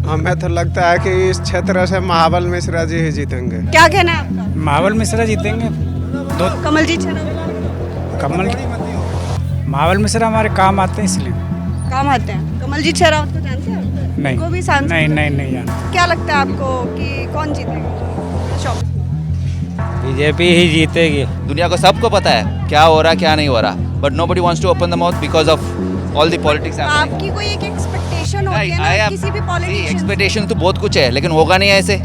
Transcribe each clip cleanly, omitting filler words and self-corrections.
हमें तो लगता है कि इस क्षेत्र से महाबल मिश्रा जी ही जीतेंगे। क्या कहना है आपका? महाबल मिश्रा जीतेंगे। दो कमलजीत शेरावत कमल महाबल मिश्रा हमारे काम आते हैं इसलिए। काम आते हैं। कमलजीत शेरावत को जानते हैं? नहीं को भी सांसद नहीं जानते। क्या लगता है आपको कि कौन जीतेगा? बीजेपी ही जीतेगी। दुनिया को सबको पता है क्या हो रहा क्या नहीं हो रहा, but nobody wants to open the mouth because of all the politics. आपकी कोई एक एक्सपेक्टेशन होती है ना किसी भी पॉलिटिशियन? एक्सपेक्टेशन तो बहुत कुछ है लेकिन होगा नहीं ऐसे।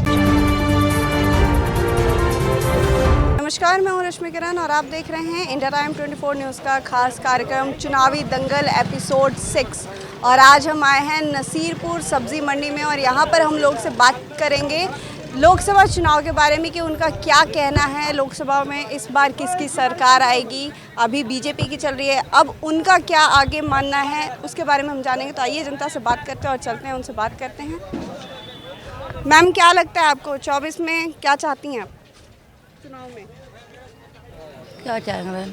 नमस्कार, मैं हूं रश्मि किरण और आप देख रहे हैं इंडिया टाइम 24 न्यूज़ का खास कार्यक्रम चुनावी दंगल एपिसोड 6। और आज हम आए हैं नसीरपुर सब्जी मंडी में और यहाँ पर हम लोग से बात करेंगे लोकसभा चुनाव के बारे में कि उनका क्या कहना है। लोकसभा में इस बार किसकी सरकार आएगी? अभी बीजेपी की चल रही है, अब उनका क्या आगे मानना है उसके बारे में हम जानेंगे। तो आइए जनता से बात करते हैं और चलते हैं, उनसे बात करते हैं। मैम, क्या लगता है आपको 24 में क्या चाहती हैं आप चुनाव में? क्या चाहेंगे मैम?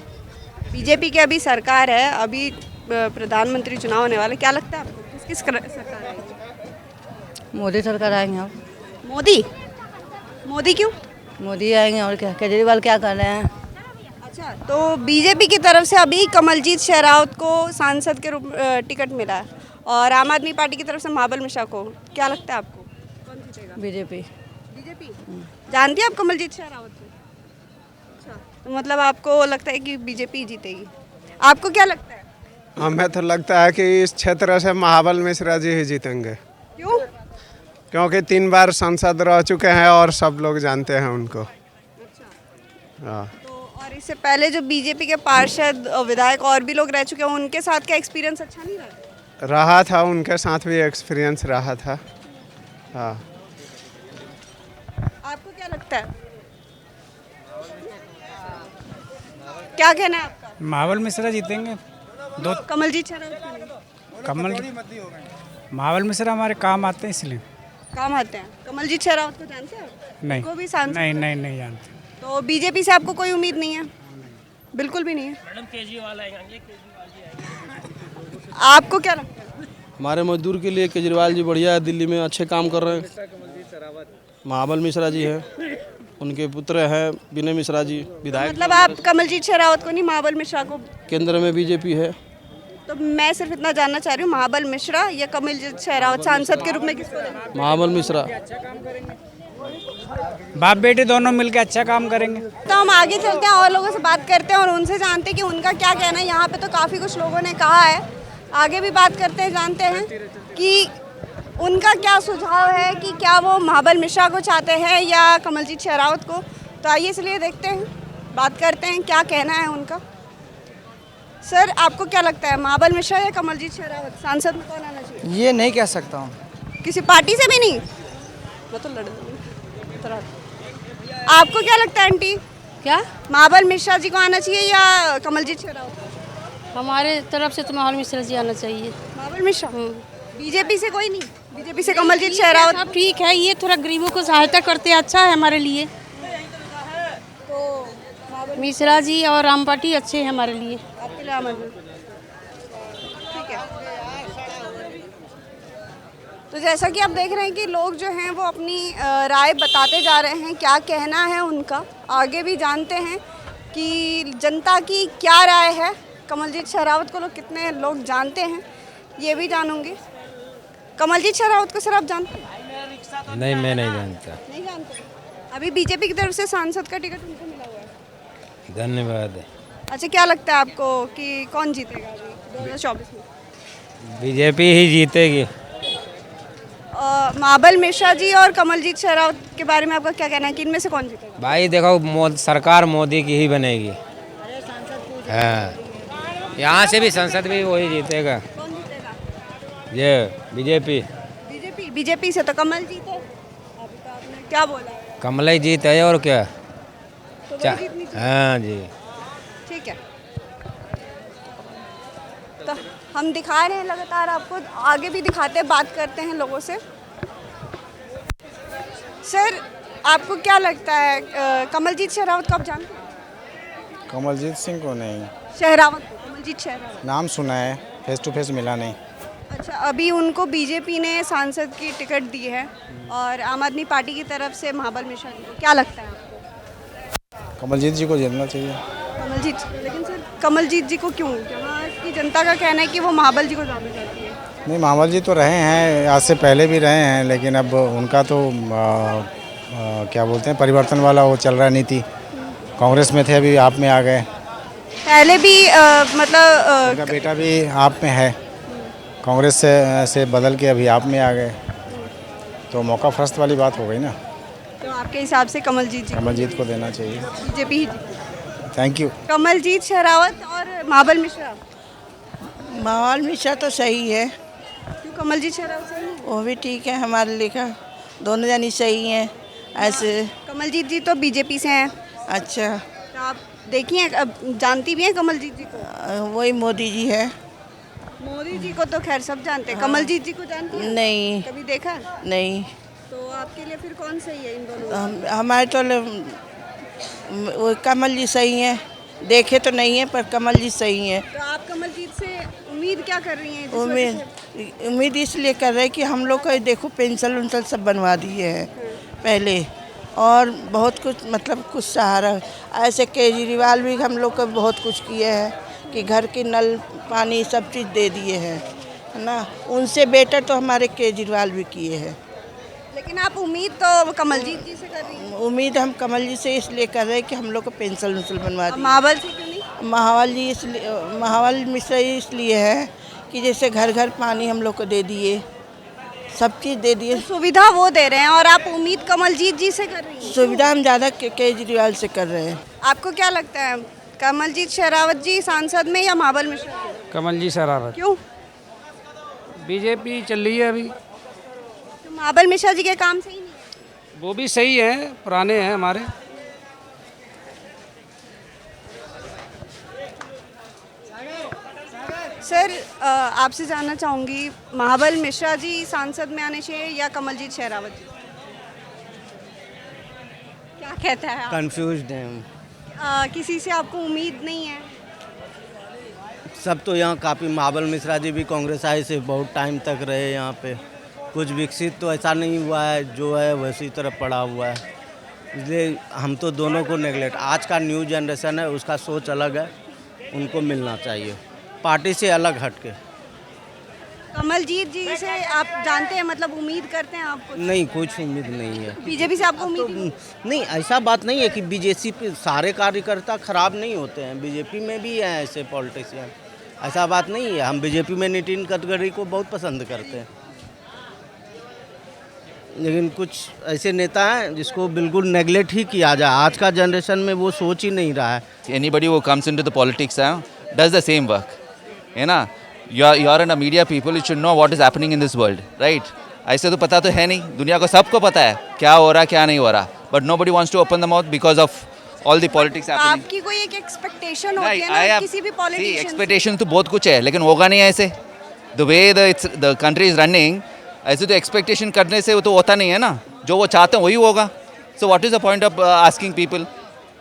बीजेपी की अभी सरकार है, अभी प्रधानमंत्री चुनाव होने वाले, क्या लगता है आपको किसकी सरकार आएगी? मोदी सरकार आएंगे। और मोदी क्यों? मोदी आएंगे और क्या? केजरीवाल क्या कर रहे हैं? अच्छा, तो बीजेपी की तरफ से अभी कमलजीत शेरावत को सांसद के रूप टिकट मिला है और आम आदमी पार्टी की तरफ से महाबल मिश्रा को। क्या लगता है आपको कौन जीतेगा? बीजेपी। बीजेपी जानती है आप कमलजीत शेरावत को? अच्छा, तो मतलब आपको लगता है कि बीजेपी जीतेगी। आपको क्या लगता है? हमें तो लगता है कि इस क्षेत्र से महाबल मिश्रा जी ही जीतेंगे, क्यों? क्योंकि 3 बार सांसद रह चुके हैं और सब लोग जानते हैं उनको। हाँ। तो और इससे पहले जो बीजेपी के पार्षद विधायक और भी लोग रह चुके हैं, उनके साथ क्या एक्सपीरियंस अच्छा नहीं रहा था? उनके साथ भी एक्सपीरियंस रहा था। हाँ। आपको क्या लगता है? क्या कहना है आपका? महाबल मिश्रा जीतेंगे। दो कमलजीत शेरावत कमल महाबल मिश्रा हमारे काम आते हैं इसलिए। काम आते हैं। कमलजीत शेरावत को जानते हैं? नहीं को भी सांसद नहीं जानते। तो बीजेपी से आपको कोई उम्मीद नहीं है? बिल्कुल भी नहीं है। मैडम केजरीवाल आएंगे। आपको क्या लगता है? हमारे मजदूर के लिए केजरीवाल जी बढ़िया है, दिल्ली में अच्छे काम कर रहे हैं। महाबल मिश्रा जी हैं, उनके पुत्र हैं विनय मिश्रा जी विधायक। मतलब आप कमलजीत शेरावत को नहीं, महाबल मिश्रा को? केंद्र में बीजेपी है। तो मैं सिर्फ इतना जानना चाह रही हूँ, महाबल मिश्रा या कमलजीत शेरावत सांसद के रूप में किसको देना? महाबल मिश्रा। बाप बेटे दोनों मिलकर अच्छा काम करेंगे। तो हम आगे चलते हैं और लोगों से बात करते हैं और उनसे जानते हैं कि उनका क्या कहना है। यहाँ पे तो काफ़ी कुछ लोगों ने कहा है, आगे भी बात करते हैं, जानते हैं कि उनका क्या सुझाव है कि क्या वो महाबल मिश्रा को चाहते हैं या कमलजीत शेरावत को। तो आइए इसलिए देखते हैं, बात करते हैं क्या कहना है उनका। सर, आपको क्या लगता है महाबल मिश्रा या कमलजीत शेरावत सांसद में कौन आना चाहिए? ये नहीं कह सकता हूँ। किसी पार्टी से भी नहीं? मैं तो लड़ दूँगी। आपको क्या लगता है आंटी? क्या? महाबल मिश्रा जी को आना चाहिए या कमलजीत शेरावत? हमारे तरफ से तो महाबल मिश्रा जी आना चाहिए। महाबल मिश्रा? बीजेपी से कोई नहीं? बीजेपी से कमलजीत शेरावत? अब ठीक है, ये थोड़ा गरीबों को सहायता करते हैं, अच्छा है हमारे लिए। तो मिश्रा जी और आम पार्टी अच्छे हैं हमारे लिए। आपके लिए आमद ठीक है। तो जैसा कि आप देख रहे हैं कि लोग जो हैं वो अपनी राय बताते जा रहे हैं, क्या कहना है उनका। आगे भी जानते हैं कि जनता की क्या राय है, कमलजीत शेरावत को लोग कितने लोग जानते हैं, ये भी जानूंगी। कमलजीत शेरावत को सर आप जानते हैं? नहीं, मैं नहीं जानता। नहीं जानते? अभी बीजेपी की तरफ से सांसद का टिकट उनको मिला हुआ है। धन्यवाद। अच्छा, क्या लगता है आपको कि कौन जीतेगा अभी 2024 में? बीजेपी ही जीतेगी। महाबल मिश्रा जी और कमलजीत शेरावत के बारे में आपका क्या कहना है कि इनमें से कौन जीतेगा? भाई देखो, सरकार मोदी की ही बनेगी। हाँ, यहाँ से भी संसद भी वही जीतेगा। कौन जीतेगा? ये बीजेपी। बीजेपी से तो कमल जीते। अभी तो आपने क्या बोला? कमल ही जीत है और क्या। तो वही जीतनी चाहिए। हाँ जी। ठीक है, तो हम दिखा रहे हैं लगातार आपको, आगे भी दिखाते हैं, बात करते हैं लोगों से। सर, आपको क्या लगता है कमलजीत शेरावत को आप जानते हैं? कमलजीत सिंह को नहीं, शेरावत को, कमलजीत शेरावत। नाम सुना है, फेस टू फेस मिला नहीं। अच्छा, अभी उनको बीजेपी ने सांसद की टिकट दी है और आम आदमी पार्टी की तरफ से महाबल मिश्रा जी को, क्या लगता है आपको? कमलजीत जी को जीतना चाहिए। कमलजीत, लेकिन सर कमलजीत जी को क्यों? यहाँ की जनता का कहना है कि वो महाबल जी को ज़्यादा चाहती है। नहीं, महाबल जी तो रहे हैं, आज से पहले भी रहे हैं, लेकिन अब उनका तो क्या बोलते हैं, परिवर्तन वाला वो चल रहा है नीति। कांग्रेस में थे, अभी आप में आ गए। पहले भी मतलब उनका बेटा भी आप में है, कांग्रेस से बदल के अभी आप में आ गए, तो मौका फरस्त वाली बात हो गई ना। तो आपके हिसाब से कमलजीत जी, कमलजीत को देना चाहिए। बीजेपी ही? Thank you. कमलजीत शेरावत और महाबल मिश्रा, माहौल मिश्रा तो सही है, क्यों कमलजीत शेरावत सही नहीं? वो भी ठीक है हमारे लेखा, दोनों जानी सही हैं ऐसे। कमलजीत जी तो बीजेपी से हैं, अच्छा, तो आप देखिए, अब जानती भी हैं कमलजीत जी को? वही मोदी जी है। मोदी जी को तो खैर सब जानते हैं, कमलजीत जी को जानती हैं? नहीं कभी देखा? नहीं, तो आपके लिए फिर कौन सही है इन दोनों में? हमारे तो वो कमल जी सही हैं, देखे तो नहीं है पर कमल जी सही हैं। तो आप कमलजीत से उम्मीद क्या कर रही हैं? जिस वजह से- उम्मीद इसलिए कर रहे हैं कि हम लोग का देखो पेंशन उंसल सब बनवा दिए हैं पहले, और बहुत कुछ मतलब कुछ सहारा। ऐसे केजरीवाल भी हम लोग को बहुत कुछ किए हैं कि घर के नल पानी सब चीज़ दे दिए हैं, है ना। उनसे बेटर तो हमारे केजरीवाल भी किए हैं। लेकिन आप उम्मीद तो कमलजीत जी से कर रही हैं। उम्मीद हम कमल जी से इसलिए कर रहे हैं कि हम लोग को पेंशन उंसल बनवा अब दिए। महाबल से क्यों नहीं? महावल जी इसलिए, महावल मिश्रा इसलिए है कि जैसे घर घर पानी हम लोग को दे दिए, सब चीज़ दे दिए। सुविधा वो दे रहे हैं और आप उम्मीद कमलजीत जी से कर रही हैं। सुविधा हम ज़्यादा केजरीवाल से कर रहे हैं। आपको क्या लगता है, कमलजीत शेरावत जी सांसद में या महाबल मिश्रा जी? कमल जी शरारत, क्यों? बीजेपी चल रही है अभी, तो महाबल मिश्रा जी के काम सही नहीं है? वो भी सही है, पुराने हैं हमारे। सर आपसे जानना चाहूँगी, महाबल मिश्रा जी सांसद में आने चाहिए या कमलजीत शेरावत जी? क्या कहता है आप? कंफ्यूज्ड हैं हम। किसी से आपको उम्मीद नहीं है? सब तो यहाँ काफ़ी, महाबल मिश्रा जी भी कांग्रेस आए से बहुत टाइम तक रहे यहाँ पे, कुछ विकसित तो ऐसा नहीं हुआ है, जो है वैसी तरफ पड़ा हुआ है। इसलिए हम तो दोनों को नेगलेक्ट, आज का न्यू जनरेशन है उसका सोच अलग है, उनको मिलना चाहिए पार्टी से अलग हट के। कमलजीत जी से आप जानते हैं, मतलब उम्मीद करते हैं आपको? नहीं, कुछ उम्मीद नहीं है। बीजेपी से आपको उम्मीद नहीं? नहीं, ऐसा बात नहीं है कि बीजेपी पे सारे कार्यकर्ता खराब नहीं होते हैं, बीजेपी में भी हैं ऐसे पॉलिटिशियन, ऐसा बात नहीं है। हम बीजेपी में नितिन गडकरी को बहुत पसंद करते हैं, लेकिन कुछ ऐसे नेता हैं जिसको बिल्कुल नेगलेक्ट ही किया जाए। आज का जनरेशन में वो सोच ही नहीं रहा है। Anybody who comes into the politics does the same work, है ना। you're in a media people, you should know what is happening in this world, right? ऐसे तो पता तो है नहीं, दुनिया को सबको पता है क्या हो रहा क्या नहीं हो रहा, but nobody wants to open the mouth because of all the politics happening. आपकी कोई एक एक्सपेक्टेशन होती है ना किसी भी पॉलिटिशियन से? एक्सपेक्टेशन तो बहुत कुछ है, लेकिन होगा नहीं ऐसे। The way the country is running, ऐसे तो एक्सपेक्टेशन करने से वो तो होता नहीं है ना, जो वो चाहते हैं वही होगा। So what is the point of asking people?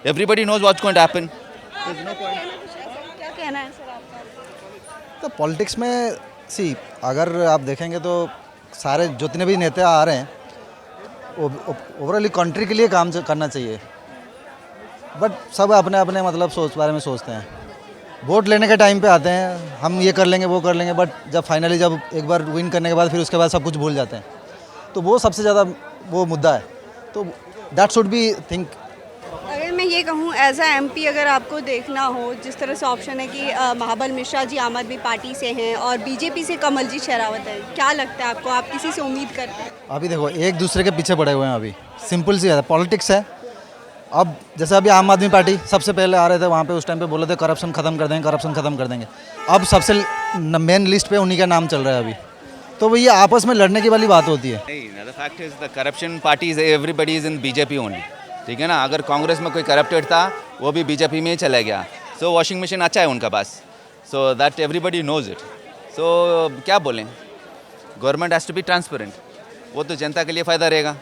Everybody knows what's going to happen. क्या कहना है सर आपका? तो पॉलिटिक्स में अगर आप देखेंगे तो सारे जितने भी नेता आ रहे हैं ओवरऑली कंट्री के लिए काम करना चाहिए, बट सब अपने अपने मतलब बारे में सोचते हैं। वोट लेने के टाइम पे आते हैं, हम ये कर लेंगे वो कर लेंगे, बट जब फाइनली जब एक बार विन करने के बाद फिर उसके बाद सब कुछ भूल जाते हैं। तो वो सबसे ज़्यादा वो मुद्दा है, तो दैट शुड बी थिंक। अगर मैं ये कहूँ एज अ एमपी, अगर आपको देखना हो, जिस तरह से ऑप्शन है कि महाबल मिश्रा जी आम आदमी पार्टी से हैं और बीजेपी से कमलजीत शेरावत है, क्या लगता है आपको, आप किसी से उम्मीद करते हैं? अभी देखो एक दूसरे के पीछे पड़े हुए हैं, अभी सिंपल सी है, पॉलिटिक्स है। अब जैसे अभी आम आदमी पार्टी सबसे पहले आ रहे थे, वहाँ पे उस टाइम पे बोले थे करप्शन खत्म कर देंगे, करप्शन खत्म कर देंगे। अब सबसे मेन लिस्ट पे उन्हीं का नाम चल रहा है अभी, तो ये आपस में लड़ने की वाली बात होती है। The fact is the corruption parties everybody is in BJP only, ठीक है ना। अगर कांग्रेस में कोई करप्टेड था वो भी बीजेपी में ही चला गया। सो वॉशिंग मशीन अच्छा है उनका पास, so that everybody knows it. So क्या बोलें, government has to be transparent, वो तो जनता के लिए फ़ायदा रहेगा।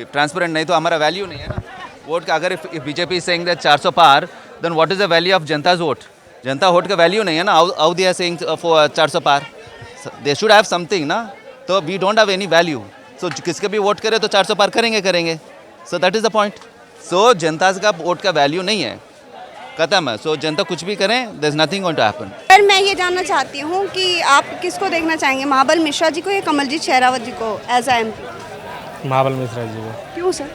ट्रांसपेरेंट नहीं तो हमारा वैल्यू नहीं है ना वोट का। अगर if BJP is saying that 400 पार, then what is the value of जनताज वोट? जनता वोट का वैल्यू नहीं है ना। How they are saying for 400 पार? दे शुड हैव समथिंग ना, तो we don't have any value. So किसके भी वोट करें तो 400 पार करेंगे। So that is the point. So जनता का वोट का वैल्यू नहीं है, खत्म है। सो जनता कुछ भी करें, there is nothing going to happen. पर मैं ये जानना चाहती हूँ कि आप किसको देखना चाहेंगे, महाबल मिश्रा जी को या कमलजीत शेरावत जी को एज ए MP? महाबल मिश्रा जी को। क्यों सर?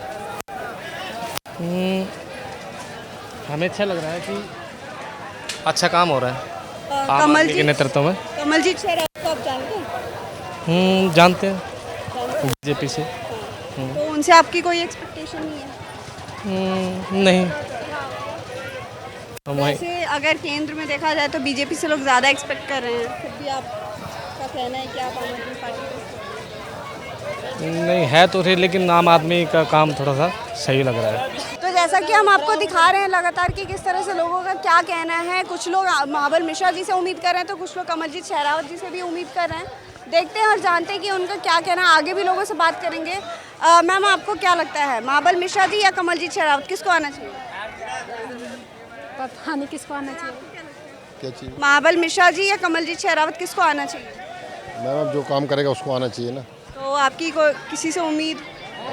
हमें अच्छा लग रहा है कि अच्छा काम हो रहा है के नेतृत्व में। कमलजीत शेरावत को आप जानते हैं? जानते हैं बीजेपी से। तो उनसे आपकी कोई एक्सपेक्टेशन नहीं है? नहीं। वैसे अगर केंद्र में देखा जाए तो बीजेपी से लोग ज़्यादा एक्सपेक्ट कर रहे हैं, फिर भी आपका कहना है कि आप आम आदमी पार्टी को? नहीं है तो थे, लेकिन आम आदमी का काम थोड़ा सा सही लग रहा है। तो जैसा कि हम आपको दिखा रहे हैं लगातार कि किस तरह से लोगों का क्या कहना है, कुछ लोग महाबल मिश्रा जी से उम्मीद कर रहे हैं तो कुछ लोग कमलजीत शेरावत जी से भी उम्मीद कर रहे हैं। देखते हैं और जानते हैं कि उनका क्या कहना है। आगे भी लोगों से बात करेंगे। मैम, आपको क्या लगता है, महाबल मिश्रा जी या कमलजीत शेरावत, किसको आना चाहिए? पता नहीं किसको आना चाहिए। क्या चाहिए? महाबल मिश्रा जी या कमलजीत शेरावत, किसको आना चाहिए? मैम, अब जो काम करेगा उसको आना चाहिए ना। तो आपकी किसी से उम्मीद?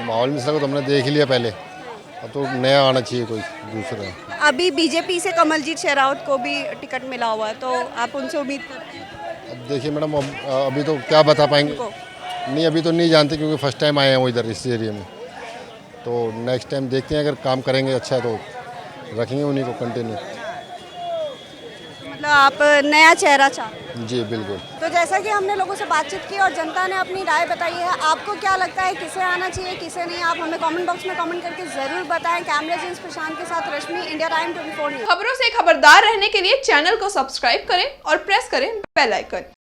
महाबल मिश्रा को तो हमने देख लिया पहले, अब तो नया आना चाहिए कोई दूसरा। अभी बीजेपी से कमलजीत शेरावत को भी टिकट मिला हुआ है, तो आप उनसे उम्मीद करते हैं? अब देखिए मैडम, अभी तो क्या बता पाएंगे, नहीं अभी तो नहीं जानते क्योंकि फर्स्ट टाइम आए हैं वो इधर इस एरिया में। तो नेक्स्ट टाइम देखते हैं, अगर काम करेंगे अच्छा तो रखेंगे उन्हीं को कंटिन्यू। मतलब आप नया चेहरा चाहते हैं? जी बिल्कुल। तो जैसा कि हमने लोगों से बातचीत की और जनता ने अपनी राय बताई है, आपको क्या लगता है किसे आना चाहिए किसे नहीं, आप हमें कमेंट बॉक्स में कमेंट करके जरूर बताएं। कैमरा जेंस प्रशांत के साथ रश्मि, इंडिया टाइम 24 न्यूज़। खबरों से खबरदार रहने के लिए चैनल को सब्सक्राइब करें और प्रेस करें बेल आइकन।